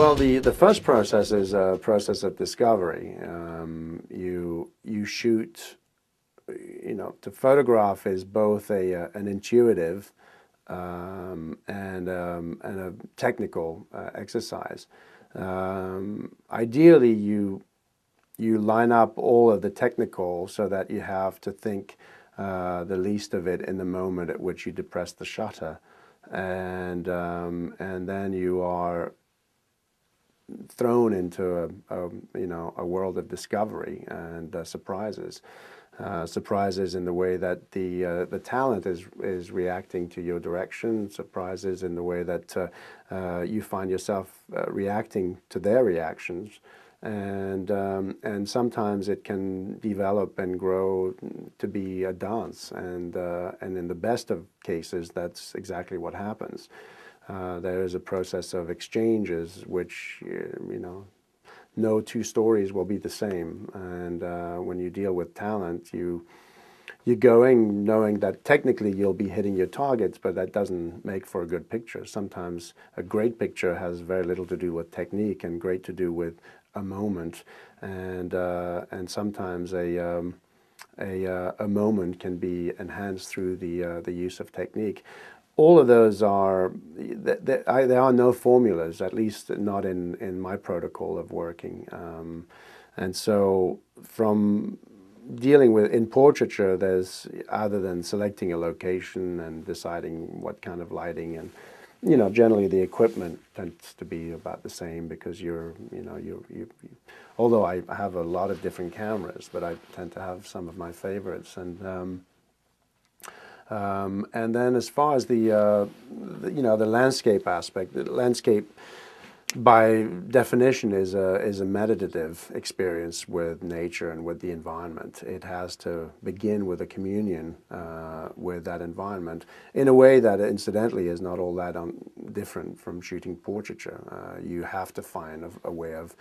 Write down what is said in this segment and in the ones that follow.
Well, the first process is a process of discovery. You shoot, to photograph is both an intuitive and a technical exercise. Ideally, you line up all of the technical so that you have to think the least of it in the moment at which you depress the shutter, and then you are thrown into a world of discovery and surprises. Surprises in the way that the talent is reacting to your direction. Surprises in the way that you find yourself reacting to their reactions, and sometimes it can develop and grow to be a dance. And in the best of cases, that's exactly what happens. There is a process of exchanges which, no two stories will be the same. And when you deal with talent, you're going knowing that technically you'll be hitting your targets, but that doesn't make for a good picture. Sometimes a great picture has very little to do with technique and great to do with a moment. And sometimes a moment can be enhanced through the use of technique. All of those there are no formulas, at least not in my protocol of working. And so from dealing with, in portraiture, there's, other than selecting a location and deciding what kind of lighting, and generally the equipment tends to be about the same, because although I have a lot of different cameras, but I tend to have some of my favorites. And then as far as the landscape aspect, the landscape by definition is a meditative experience with nature and with the environment. It has to begin with a communion with that environment in a way that incidentally is not all that different from shooting portraiture. You have to find a way of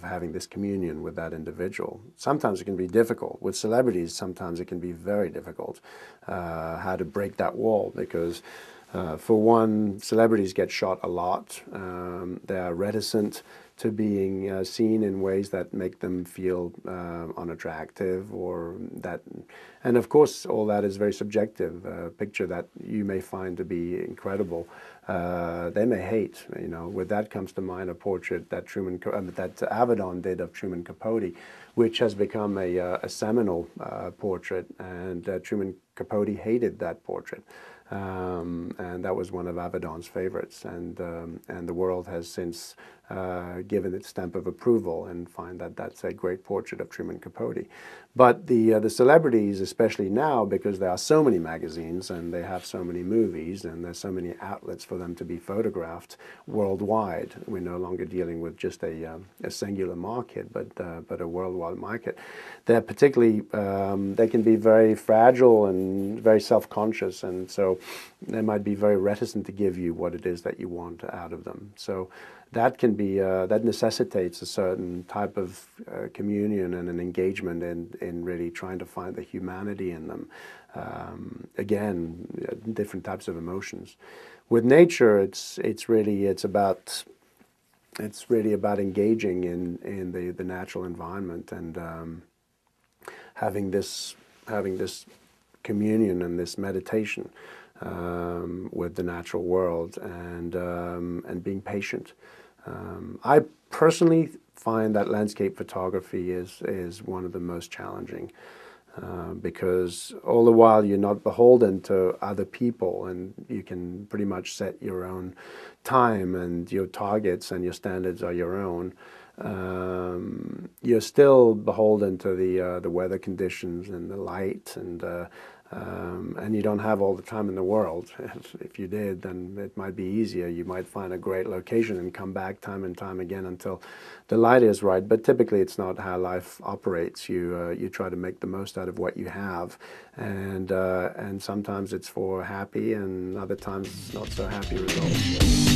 having this communion with that individual. Sometimes it can be difficult. With celebrities, sometimes it can be very difficult how to break that wall, because for one, celebrities get shot a lot. They are reticent to being seen in ways that make them feel unattractive, and of course all that is very subjective. A picture that you may find to be incredible, they may hate. With that comes to mind a portrait that that Avedon did of Truman Capote, which has become a seminal portrait, and Truman Capote hated that portrait. And that was one of Avedon's favorites, and the world has since given its stamp of approval and find that that's a great portrait of Truman Capote. But the celebrities, especially now, because there are so many magazines and they have so many movies and there's so many outlets for them to be photographed worldwide, we're no longer dealing with just a singular market, but a worldwide market. They're particularly, they can be very fragile and very self-conscious, and so they might be very reticent to give you what it is that you want out of them. So that can be, that necessitates a certain type of communion and an engagement in really trying to find the humanity in them. Again, different types of emotions. With nature, it's really about engaging in the natural environment and having this communion and this meditation with the natural world, and being patient. I personally find that landscape photography is one of the most challenging, because all the while you're not beholden to other people, and you can pretty much set your own time, and your targets and your standards are your own. You're still beholden to the weather conditions and the light, and you don't have all the time in the world. If you did, then it might be easier. You might find a great location and come back time and time again until the light is right. But typically it's not how life operates. You try to make the most out of what you have, and sometimes it's for happy, and other times it's not so happy results.